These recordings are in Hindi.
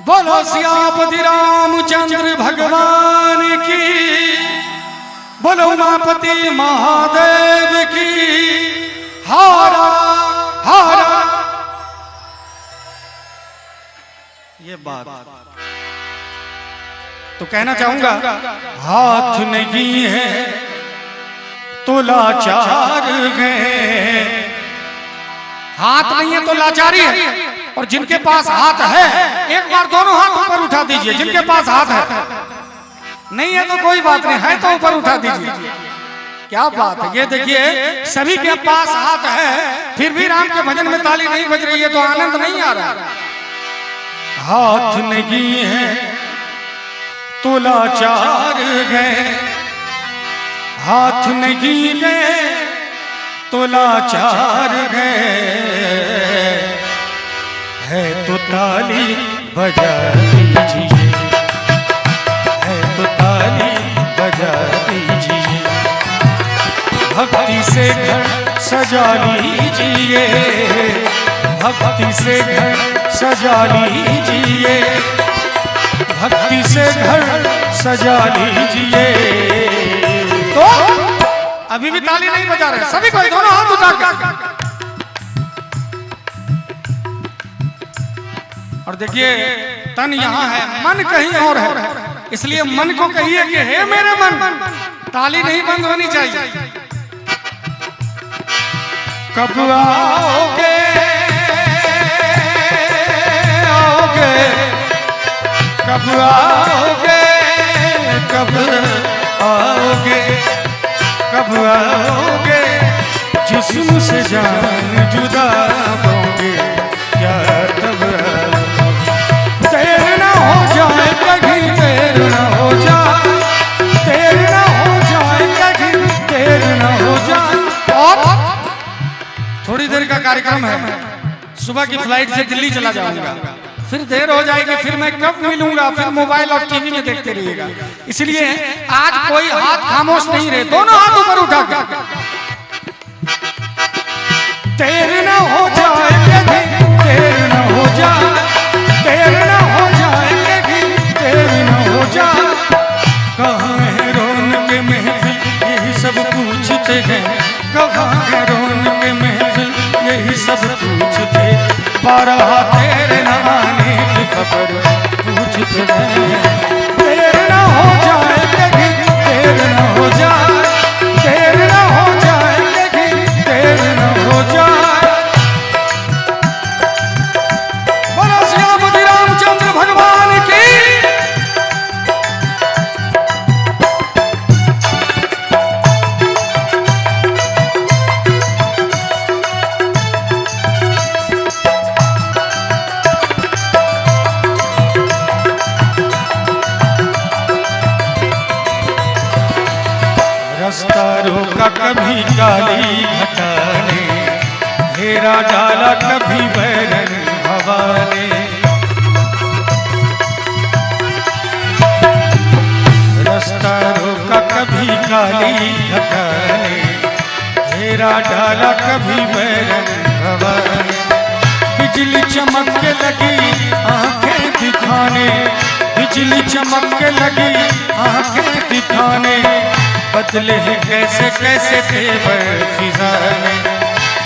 बोलो सियापति रामचंद्र भगवान की, बोलो उमापति महादेव की। हारा हारा ये बात तो कहना चाहूंगा, हाथ नहीं है तो लाचार गए। हाथ नहीं है तो लाचारी है, और जिनके पास हाथ है एक बार दोनों हाथ ऊपर उठा दीजिए। जिनके पास हाथ है, नहीं है तो कोई बात नहीं, है तो ऊपर उठा दीजिए। क्या बात है, ये देखिए सभी के पास हाथ है, फिर भी राम के भजन में ताली नहीं बज रही है तो आनंद नहीं आ रहा। हाथ नहीं है तो लाचार गए, हाथ नहीं गए तो लाचार गए। है तो ताली बजा दीजिए, है तो ताली बजा दीजिए। भक्ति से घर सजा लीजिए, भक्ति से घर सजा लीजिए, भक्ति से घर सजा लीजिए। तो अभी भी ताली नहीं बजा रहे सभी को, दोनों हाथ उठाकर। और देखिए तन यहाँ है, मन कहीं और है, इसलिए मन को कहिए कि हे मेरे मन, ताली नहीं बंद होनी चाहिए। कब आओगे आओगे, कब आओगे, कब आओगे, कब आओगे, जिस्म से जान जुदा होगे क्या तब देर ना हो जाए कहीं, देर ना हो जाए, देर ना हो जाए कहीं, देर ना हो जाए। और थोड़ी देर का कार्यक्रम है, सुबह की फ्लाइट से दिल्ली चला जाऊंगा, फिर देर हो जाएगी, फिर मैं कब मिलूंगा, फिर मोबाइल और टीवी में देखते रहिएगा। इसलिए आज कोई हाथ खामोश नहीं रहे, दोनों हाथ ऊपर उठाकर। देर ना हो जाए कहीं, देर ना हो जाए, देर ना हो जाए कहीं, देर ना हो जाए। कहाँ है रौनक महफिल, यही सब पूछते हैं, कहाँ है रौनक महफिल, यही सब पूछते। बारह तेरे न आने की खबर पूछते हैं। देर ना हो जाए कहीं, देर ना हो जाए, देर ना हो जाए कहीं, देर ना हो जाए। बोलो सियापति रामचंद्र भगवान की। रास्ता रोका कभी काली घटा ने, घेरा डाला कभी बैरन हवा ने। रास्ता रोका कभी काली घटा ने, घेरा डाला कभी बैरन हवा ने। बिजली चमक के लगी आंखें दिखाने, बिजली चमक के लगी आंखें दिखाने। बदले हैं कैसे कैसे तेवर फिजा ने,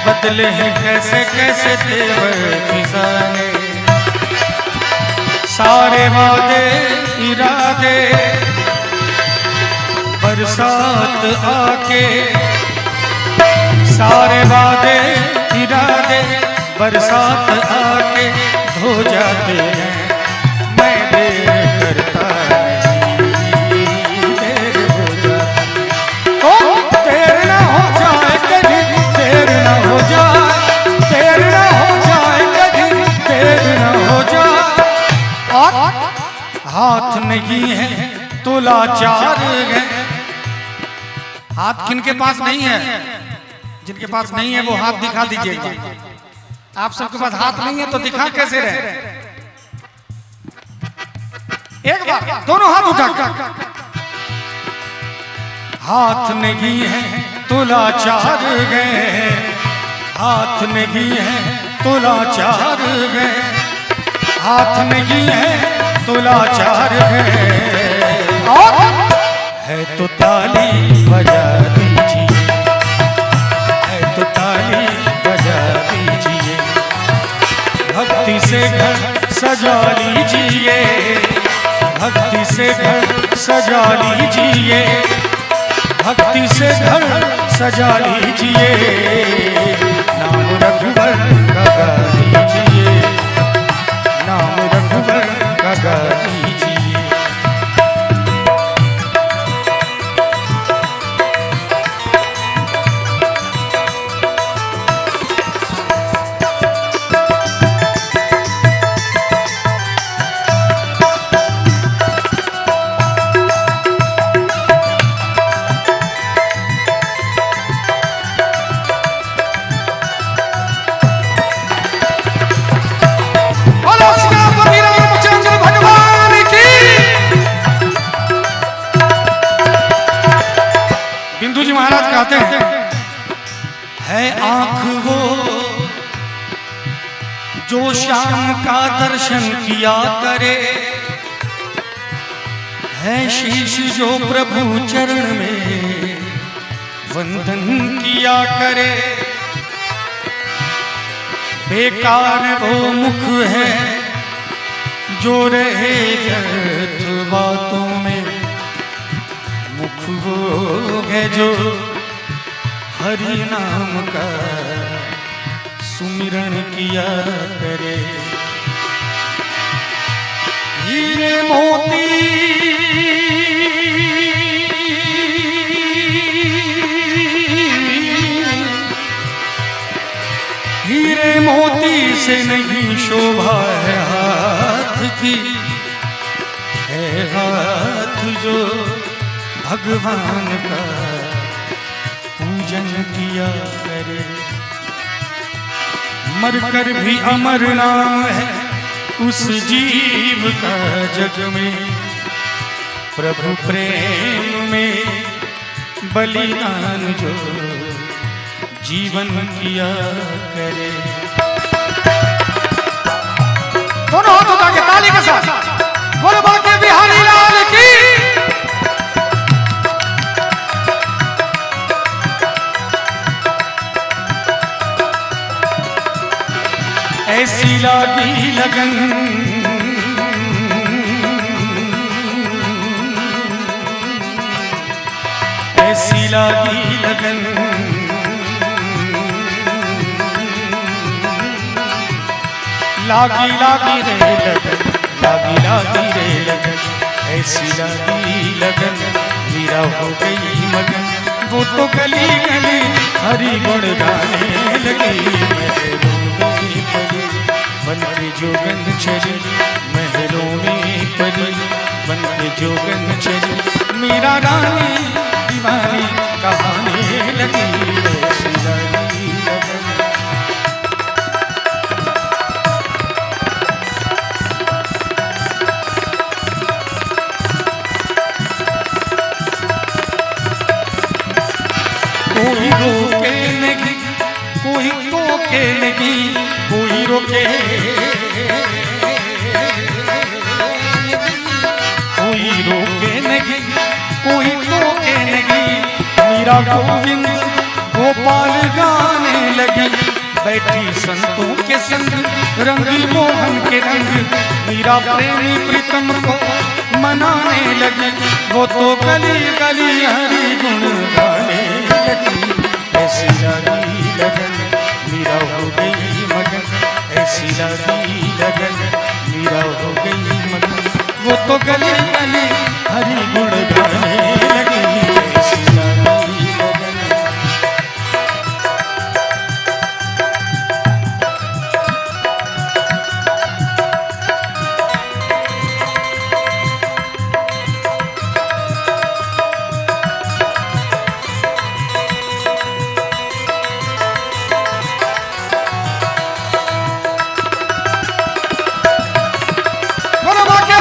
बदले हैं कैसे कैसे तेवर फिजा ने। सारे वादे इरादे बरसात आके, सारे वादे इरादे बरसात आके धो जाते हैं। मैं देर करता हाथ नहीं है तो लाचार है। हाथ किनके पास नहीं है, जिनके पास नहीं है वो हाथ दिखा दीजिएगा। आप सबके पास हाथ नहीं है तो दिखा कैसे रहे? एक बार दोनों हाथ उठा। हाथ नहीं है तो लाचार गए, हाथ नहीं है तो लाचार गए, हाथ नहीं है तो लाचार है, और है तो ताली बजा दीजिए, है तो ताली बजा दीजिए, भक्ति से घर सजा लीजिए, भक्ति से घर सजा लीजिए, भक्ति से घर सजा लीजिए, नाम रघुवर का गा लीजिए, नाम रघुवर का गा लीजिए। बिंदु जी महाराज कहते हैं, है आंख वो जो श्याम का दर्शन किया करे, है शीश जो प्रभु चरण में वंदन किया करे, बेकार वो मुख है जो रहे व्यर्थ बातों में, मुख वो है जो हरि नाम का सुमिरण किया करे, हीरे मोती हीरे मोती से नहीं शोभा है हाथ की, है हाथ जो भगवान का पूजन किया करे, मरकर भी अमर नाम है उस जीव का जग में, प्रभु प्रेम में बलिदान जो जीवन किया करे। दोनों हाथ उठा के ताली के साथ बोलो बांके बिहारी लाल की। ऐसी लागी लगन ऐसी लागी लगन लागी लागी रे लगन, लागी लागी रे लगन, ऐसी लागी लगन मीरा हो गई मगन, वो तो गली गली हरि गुण गाने लगी, बन के जोगन चली महलों में पली, बन के जोगन चली मीरा रानी दीवानी कहानी लगी, ऐसी लागी लगन। कोई रोके नहीं, कोई टोके नहीं, कोई रोके कोई रोके नहीं, कोई टोके नहीं, मीरा गोविंद गोपाल गाने लगी, बैठी संतों के संग रंगी मोहन के रंग, मीरा प्रेमी प्रीतम को मनाने लगी, वो तो गली गली हरि गुण गाने लगी, ऐसी लागी लगन मीरा हो गई मगन, ऐसी लागी लगन मीरा हो गई मगन, वो तो गली गली हरि गुण गाने लगी, ऐसी लागी लगन।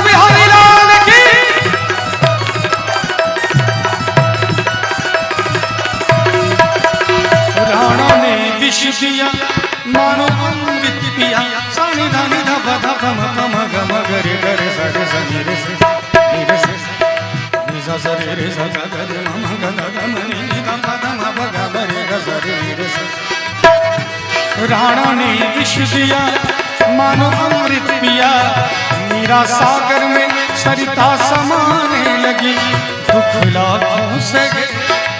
बिहारी लाल की दिया मानो अमृत पिया, मीरा सागर में सरिता समाने लगी। दुख लाखों से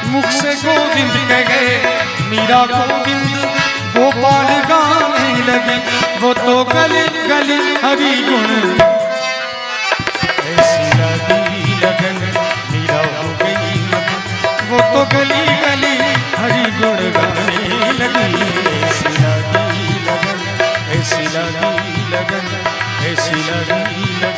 मुख से गोविंद कह गए, मीरा गोविंद गोपाल गाने लगी। वो तो गली गली हरि गुण, ऐसी लगी लगन मीरा हो गई मगन। वो तो गली गली हरि गुण गाने लगी। ऐसी लगी लगन, ऐसी लगी लगन, ऐसी लगी लगन।